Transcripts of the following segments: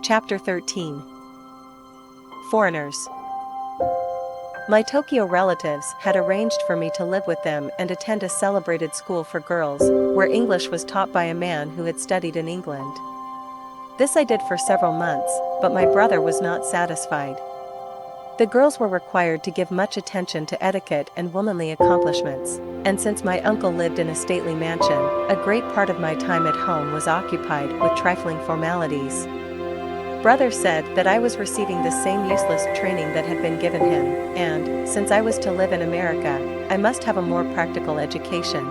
Chapter 13. Foreigners. My Tokyo relatives had arranged for me to live with them and attend a celebrated school for girls, where English was taught by a man who had studied in England. This I did for several months, but my brother was not satisfied. The girls were required to give much attention to etiquette and womanly accomplishments, and since my uncle lived in a stately mansion, a great part of my time at home was occupied with trifling formalities. Brother said that I was receiving the same useless training that had been given him, and, since I was to live in America, I must have a more practical education.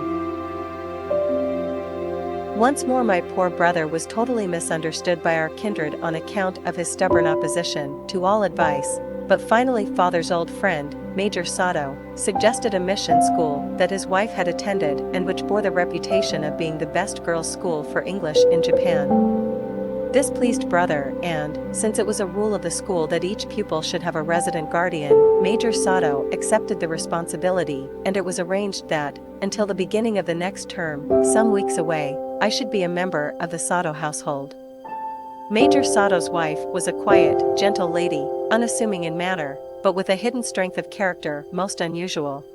Once more my poor brother was totally misunderstood by our kindred on account of his stubborn opposition to all advice, but finally father's old friend, Major Sato, suggested a mission school that his wife had attended and which bore the reputation of being the best girls' school for English in Japan. This pleased brother and, since it was a rule of the school that each pupil should have a resident guardian, Major Sato accepted the responsibility, and it was arranged that, until the beginning of the next term, some weeks away, I should be a member of the Sato household. Major Sato's wife was a quiet, gentle lady, unassuming in manner, but with a hidden strength of character most unusual.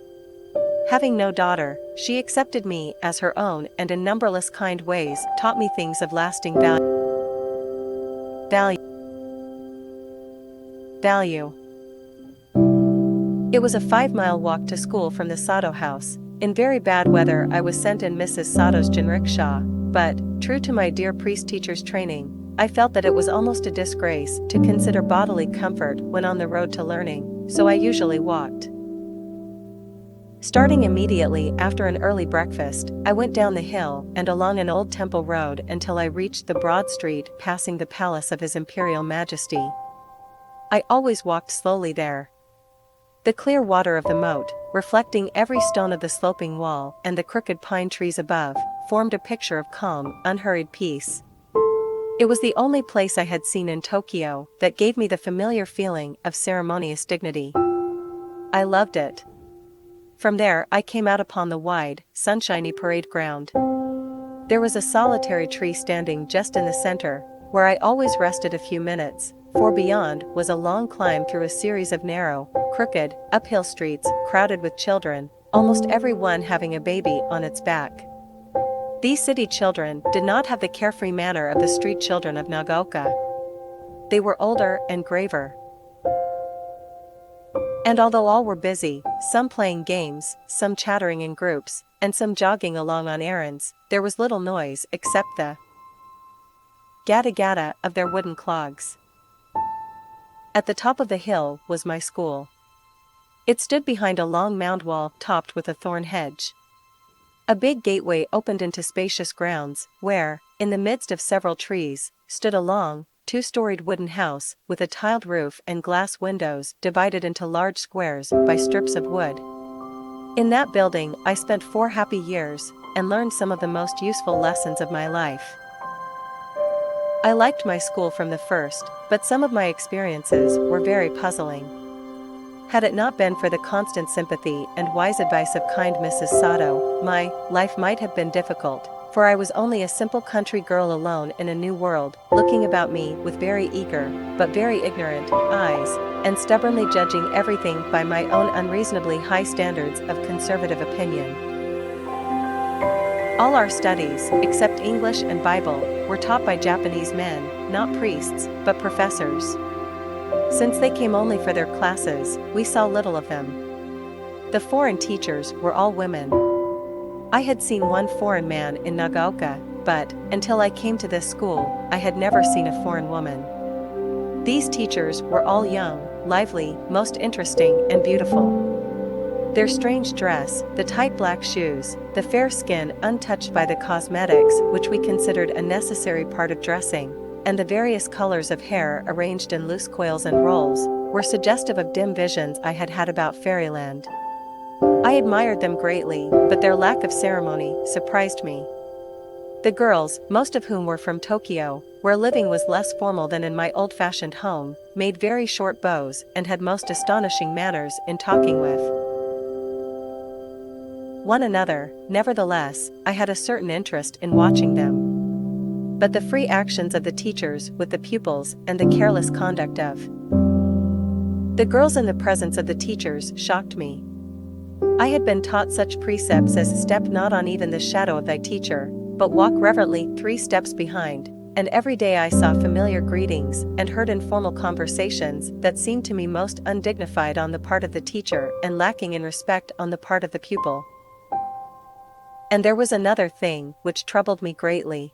Having no daughter, she accepted me as her own and in numberless kind ways taught me things of lasting value. It was a 5-mile walk to school from the Sato house. In very bad weather I was sent in Mrs. Sato's jinrickshaw, but, true to my dear priest-teacher's training, I felt that it was almost a disgrace to consider bodily comfort when on the road to learning, so I usually walked. Starting immediately after an early breakfast, I went down the hill and along an old temple road until I reached the broad street passing the palace of His Imperial Majesty. I always walked slowly there. The clear water of the moat, reflecting every stone of the sloping wall and the crooked pine trees above, formed a picture of calm, unhurried peace. It was the only place I had seen in Tokyo that gave me the familiar feeling of ceremonious dignity. I loved it. From there I came out upon the wide, sunshiny parade ground. There was a solitary tree standing just in the center, where I always rested a few minutes, for beyond was a long climb through a series of narrow, crooked, uphill streets crowded with children, almost every one having a baby on its back. These city children did not have the carefree manner of the street children of Nagaoka. They were older and graver. And although all were busy, some playing games, some chattering in groups, and some jogging along on errands, there was little noise except the gada-gada of their wooden clogs. At the top of the hill was my school. It stood behind a long mound wall topped with a thorn hedge. A big gateway opened into spacious grounds, where, in the midst of several trees, stood a long, 2-storied wooden house with a tiled roof and glass windows divided into large squares by strips of wood. In that building I spent 4 happy years, and learned some of the most useful lessons of my life. I liked my school from the first, but some of my experiences were very puzzling. Had it not been for the constant sympathy and wise advice of kind Mrs. Sato, my life might have been difficult, for I was only a simple country girl alone in a new world, looking about me with very eager, but very ignorant, eyes, and stubbornly judging everything by my own unreasonably high standards of conservative opinion. All our studies, except English and Bible, were taught by Japanese men, not priests, but professors. Since they came only for their classes, we saw little of them. The foreign teachers were all women. I had seen one foreign man in Nagaoka, but, until I came to this school, I had never seen a foreign woman. These teachers were all young, lively, most interesting and beautiful. Their strange dress, the tight black shoes, the fair skin untouched by the cosmetics which we considered a necessary part of dressing, and the various colors of hair arranged in loose coils and rolls, were suggestive of dim visions I had had about fairyland. I admired them greatly, but their lack of ceremony surprised me. The girls, most of whom were from Tokyo, where living was less formal than in my old-fashioned home, made very short bows and had most astonishing manners in talking with one another. Nevertheless, I had a certain interest in watching them. but the free actions of the teachers with the pupils and the careless conduct of the girls in the presence of the teachers shocked me. I had been taught such precepts as step not on even the shadow of thy teacher, but walk reverently 3 steps behind, and every day I saw familiar greetings and heard informal conversations that seemed to me most undignified on the part of the teacher and lacking in respect on the part of the pupil. And there was another thing which troubled me greatly.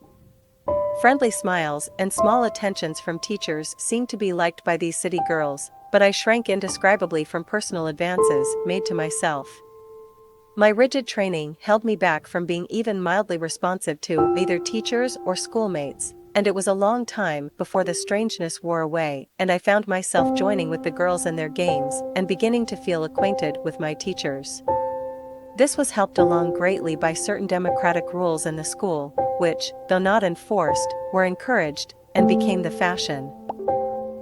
Friendly smiles and small attentions from teachers seemed to be liked by these city girls, but I shrank indescribably from personal advances made to myself. My rigid training held me back from being even mildly responsive to either teachers or schoolmates, and it was a long time before the strangeness wore away and I found myself joining with the girls in their games and beginning to feel acquainted with my teachers. This was helped along greatly by certain democratic rules in the school, which, though not enforced, were encouraged and became the fashion.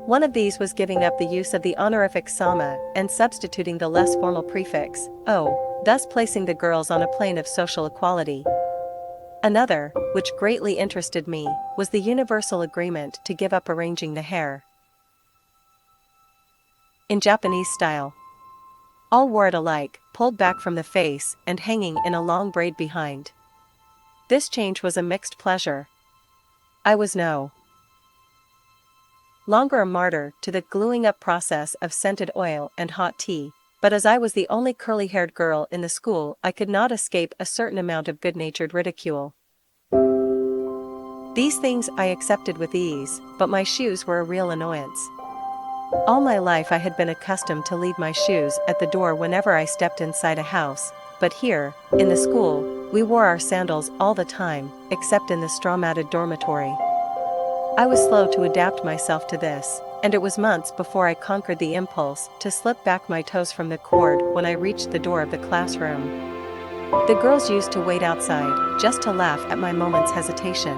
One of these was giving up the use of the honorific sama and substituting the less formal prefix o, thus placing the girls on a plane of social equality. Another, which greatly interested me, was the universal agreement to give up arranging the hair in Japanese style. All wore it alike, pulled back from the face and hanging in a long braid behind. This change was a mixed pleasure. I was no longer a martyr to the gluing up process of scented oil and hot tea, but as I was the only curly-haired girl in the school, I could not escape a certain amount of good-natured ridicule. These things I accepted with ease, but my shoes were a real annoyance. All my life I had been accustomed to leave my shoes at the door whenever I stepped inside a house, but here, in the school, we wore our sandals all the time, except in the straw-matted dormitory. I was slow to adapt myself to this, and it was months before I conquered the impulse to slip back my toes from the cord when I reached the door of the classroom. The girls used to wait outside, just to laugh at my moment's hesitation.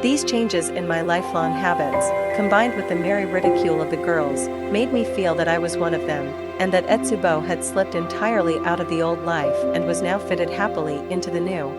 These changes in my lifelong habits, combined with the merry ridicule of the girls, made me feel that I was one of them, and that Etsubo had slipped entirely out of the old life and was now fitted happily into the new.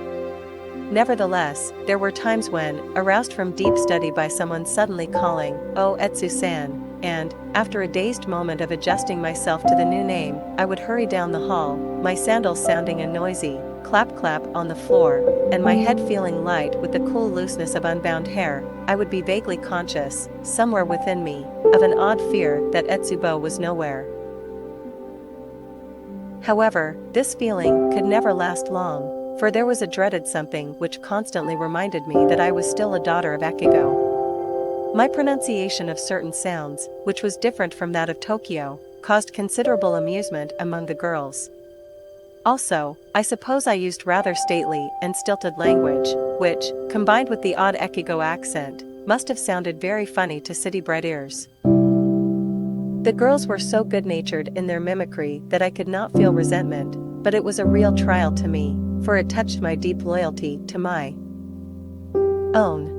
Nevertheless, there were times when, aroused from deep study by someone suddenly calling, "Oh, Etsu-san," and, after a dazed moment of adjusting myself to the new name, I would hurry down the hall, my sandals sounding a noisy clap-clap on the floor, and my head feeling light with the cool looseness of unbound hair. I would be vaguely conscious, somewhere within me, of an odd fear that Etsubo was nowhere. However, this feeling could never last long, for there was a dreaded something which constantly reminded me that I was still a daughter of Echigo. My pronunciation of certain sounds, which was different from that of Tokyo, caused considerable amusement among the girls. Also, I suppose I used rather stately and stilted language, which, combined with the odd Echigo accent, must have sounded very funny to city-bred ears. The girls were so good-natured in their mimicry that I could not feel resentment, but it was a real trial to me, for it touched my deep loyalty to my own